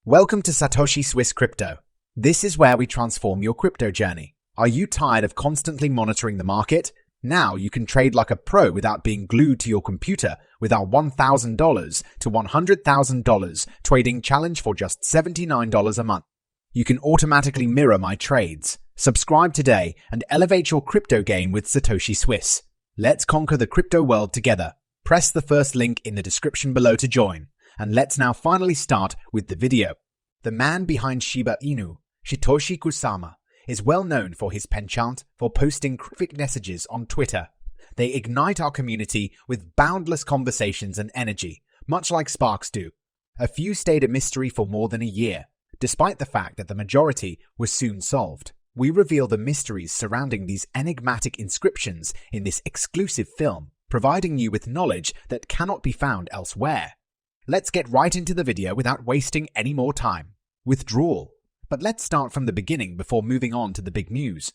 Welcome to Satoshi Swiss Crypto. This is where we transform your crypto journey. Are you tired of constantly monitoring the market? Now you can trade like a pro without being glued to your computer with our $1,000 to $100,000 trading challenge for just $79 a month. You can automatically mirror my trades. Subscribe today and elevate your crypto game with Satoshi Swiss. Let's conquer the crypto world together. Press the first link in the description below to join. And let's now finally start with the video. The man behind Shiba Inu, Satoshi Kusama, is well known for his penchant for posting cryptic messages on Twitter. They ignite our community with boundless conversations and energy, much like sparks do. A few stayed a mystery for more than a year, despite the fact that the majority was soon solved. We reveal the mysteries surrounding these enigmatic inscriptions in this exclusive film, providing you with knowledge that cannot be found elsewhere. Let's get right into the video without wasting any more time. Withdrawal. But let's start from the beginning before moving on to the big news.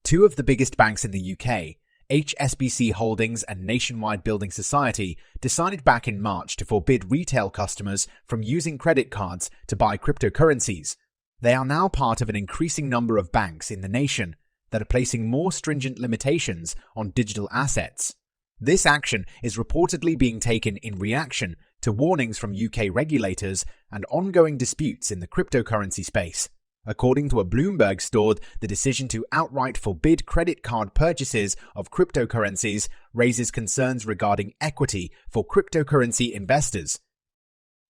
Two of the biggest banks in the UK, HSBC Holdings and Nationwide Building Society, decided back in March to forbid retail customers from using credit cards to buy cryptocurrencies. They are now part of an increasing number of banks in the nation that are placing more stringent limitations on digital assets. This action is reportedly being taken in reaction to warnings from UK regulators and ongoing disputes in the cryptocurrency space. According to a Bloomberg story, the decision to outright forbid credit card purchases of cryptocurrencies raises concerns regarding equity for cryptocurrency investors.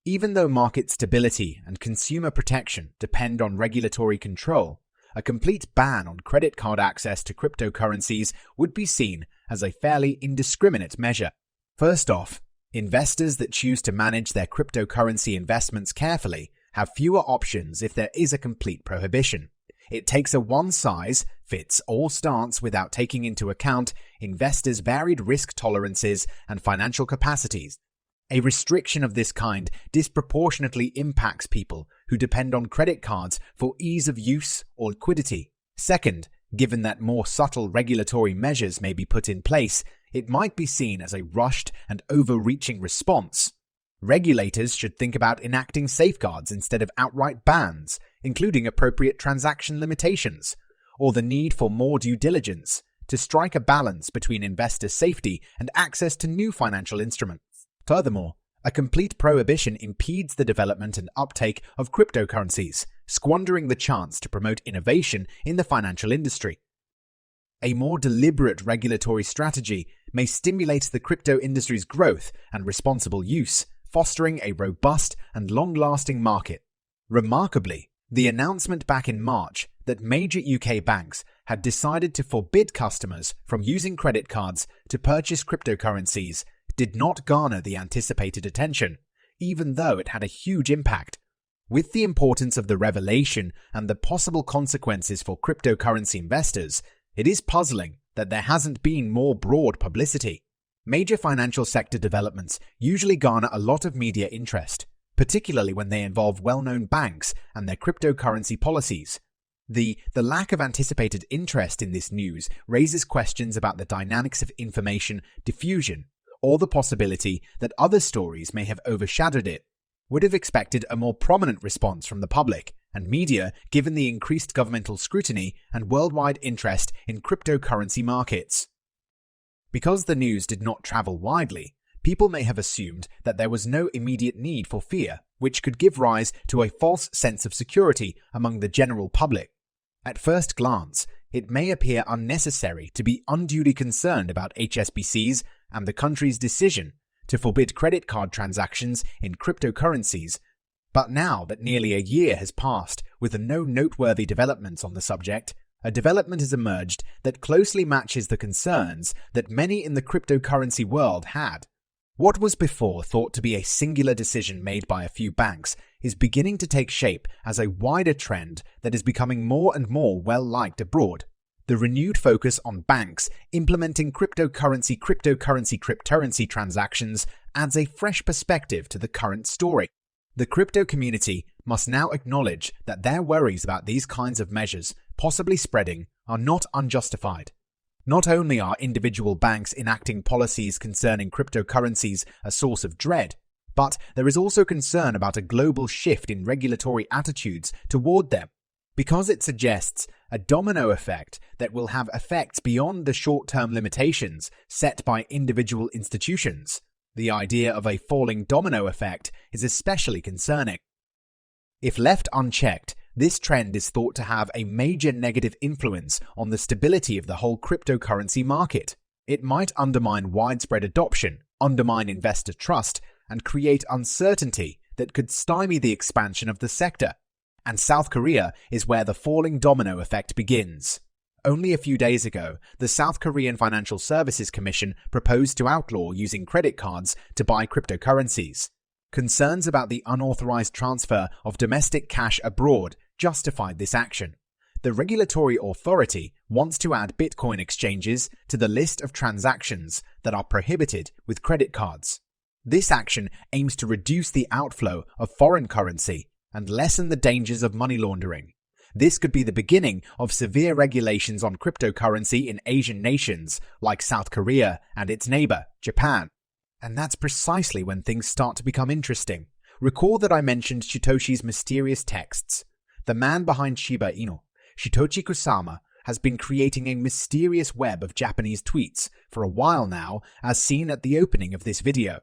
Even though market stability and consumer protection depend on regulatory control, a complete ban on credit card access to cryptocurrencies would be seen as a fairly indiscriminate measure. First off, investors that choose to manage their cryptocurrency investments carefully have fewer options if there is a complete prohibition. It takes a one-size-fits-all stance without taking into account investors' varied risk tolerances and financial capacities. A restriction of this kind disproportionately impacts people who depend on credit cards for ease of use or liquidity. Second, given that more subtle regulatory measures may be put in place, it might be seen as a rushed and overreaching response. Regulators should think about enacting safeguards instead of outright bans, including appropriate transaction limitations, or the need for more due diligence to strike a balance between investor safety and access to new financial instruments. Furthermore, a complete prohibition impedes the development and uptake of cryptocurrencies, squandering the chance to promote innovation in the financial industry. A more deliberate regulatory strategy may stimulate the crypto industry's growth and responsible use, fostering a robust and long-lasting market. Remarkably, the announcement back in March that major UK banks had decided to forbid customers from using credit cards to purchase cryptocurrencies did not garner the anticipated attention, even though it had a huge impact. With the importance of the revelation and the possible consequences for cryptocurrency investors, it is puzzling that there hasn't been more broad publicity. Major financial sector developments usually garner a lot of media interest, particularly when they involve well-known banks and their cryptocurrency policies. The lack of anticipated interest in this news raises questions about the dynamics of information diffusion, or the possibility that other stories may have overshadowed it. Would have expected a more prominent response from the public and media given the increased governmental scrutiny and worldwide interest in cryptocurrency markets. Because the news did not travel widely, people may have assumed that there was no immediate need for fear, which could give rise to a false sense of security among the general public. At first glance, it may appear unnecessary to be unduly concerned about HSBC's and the country's decision to forbid credit card transactions in cryptocurrencies. But now that nearly a year has passed with no noteworthy developments on the subject, a development has emerged that closely matches the concerns that many in the cryptocurrency world had. What was before thought to be a singular decision made by a few banks is beginning to take shape as a wider trend that is becoming more and more well-liked abroad. The renewed focus on banks implementing cryptocurrency transactions adds a fresh perspective to the current story. The crypto community must now acknowledge that their worries about these kinds of measures possibly spreading are not unjustified. Not only are individual banks enacting policies concerning cryptocurrencies a source of dread, But there is also concern about a global shift in regulatory attitudes toward them, because it suggests a domino effect that will have effects beyond the short-term limitations set by individual institutions. The idea of a falling domino effect is especially concerning. If left unchecked, this trend is thought to have a major negative influence on the stability of the whole cryptocurrency market. It might undermine widespread adoption, undermine investor trust, and create uncertainty that could stymie the expansion of the sector. And South Korea is where the falling domino effect begins. Only a few days ago, the South Korean Financial Services Commission proposed to outlaw using credit cards to buy cryptocurrencies. Concerns about the unauthorized transfer of domestic cash abroad justified this action. The regulatory authority wants to add Bitcoin exchanges to the list of transactions that are prohibited with credit cards. This action aims to reduce the outflow of foreign currency and lessen the dangers of money laundering. This could be the beginning of severe regulations on cryptocurrency in Asian nations like South Korea and its neighbor, Japan. And that's precisely when things start to become interesting. Recall that I mentioned Shitoshi's mysterious texts. The man behind Shiba Inu, Shitoshi Kusama, has been creating a mysterious web of Japanese tweets for a while now, as seen at the opening of this video.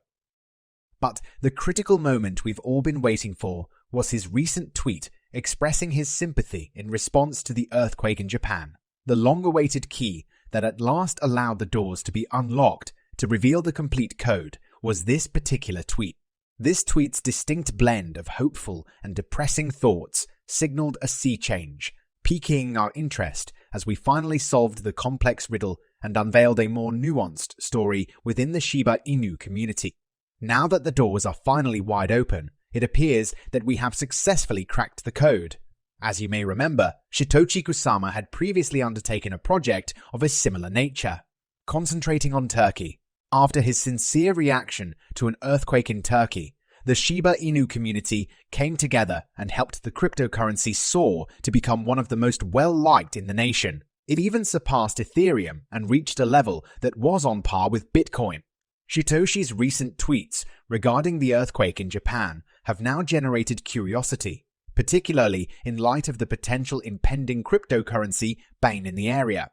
But the critical moment we've all been waiting for was his recent tweet expressing his sympathy in response to the earthquake in Japan. The long-awaited key that at last allowed the doors to be unlocked to reveal the complete code was this particular tweet. This tweet's distinct blend of hopeful and depressing thoughts signaled a sea change, piquing our interest as we finally solved the complex riddle and unveiled a more nuanced story within the Shiba Inu community. Now that the doors are finally wide open, it appears that we have successfully cracked the code. As you may remember, Shitoshi Kusama had previously undertaken a project of a similar nature, concentrating on Turkey. After his sincere reaction to an earthquake in Turkey, the Shiba Inu community came together and helped the cryptocurrency soar to become one of the most well-liked in the nation. It even surpassed Ethereum and reached a level that was on par with Bitcoin. Shitoshi's recent tweets regarding the earthquake in Japan have now generated curiosity, particularly in light of the potential impending cryptocurrency bane in the area.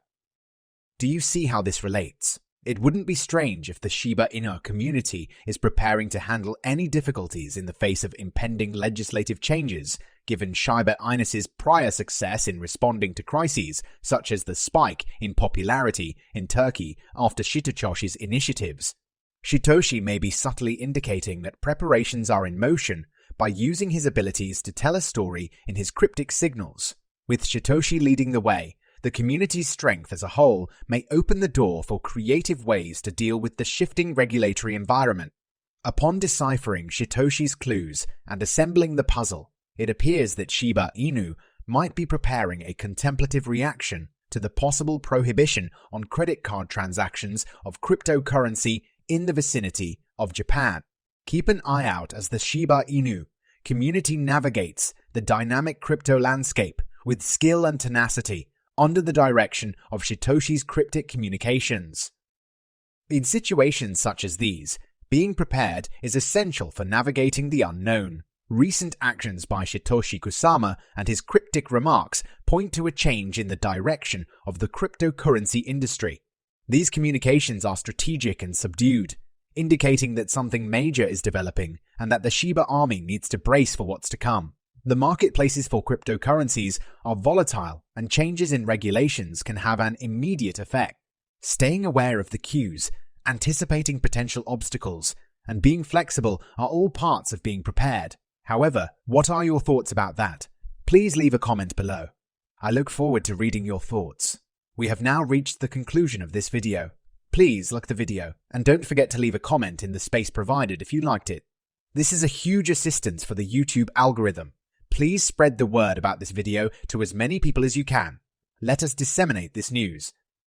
Do you see how this relates? It wouldn't be strange if the Shiba Inu community is preparing to handle any difficulties in the face of impending legislative changes, given Shiba Inu's prior success in responding to crises, such as the spike in popularity in Turkey after Shitoshi's initiatives. Shitoshi may be subtly indicating that preparations are in motion by using his abilities to tell a story in his cryptic signals. With Shitoshi leading the way, the community's strength as a whole may open the door for creative ways to deal with the shifting regulatory environment. Upon deciphering Shitoshi's clues and assembling the puzzle, it appears that Shiba Inu might be preparing a contemplative reaction to the possible prohibition on credit card transactions of cryptocurrency in the vicinity of Japan. Keep an eye out as the Shiba Inu community navigates the dynamic crypto landscape with skill and tenacity under the direction of Shitoshi's cryptic communications. In situations such as these, being prepared is essential for navigating the unknown. Recent actions by Shitoshi Kusama and his cryptic remarks point to a change in the direction of the cryptocurrency industry. These communications are strategic and subdued, indicating that something major is developing and that the Shiba army needs to brace for what's to come. The marketplaces for cryptocurrencies are volatile, and changes in regulations can have an immediate effect. Staying aware of the cues, anticipating potential obstacles, and being flexible are all parts of being prepared. However, what are your thoughts about that? Please leave a comment below. I look forward to reading your thoughts. We have now reached the conclusion of this video. Please like the video, and don't forget to leave a comment in the space provided if you liked it. This is a huge assistance for the YouTube algorithm. Please spread the word about this video to as many people as you can. Let us disseminate this news.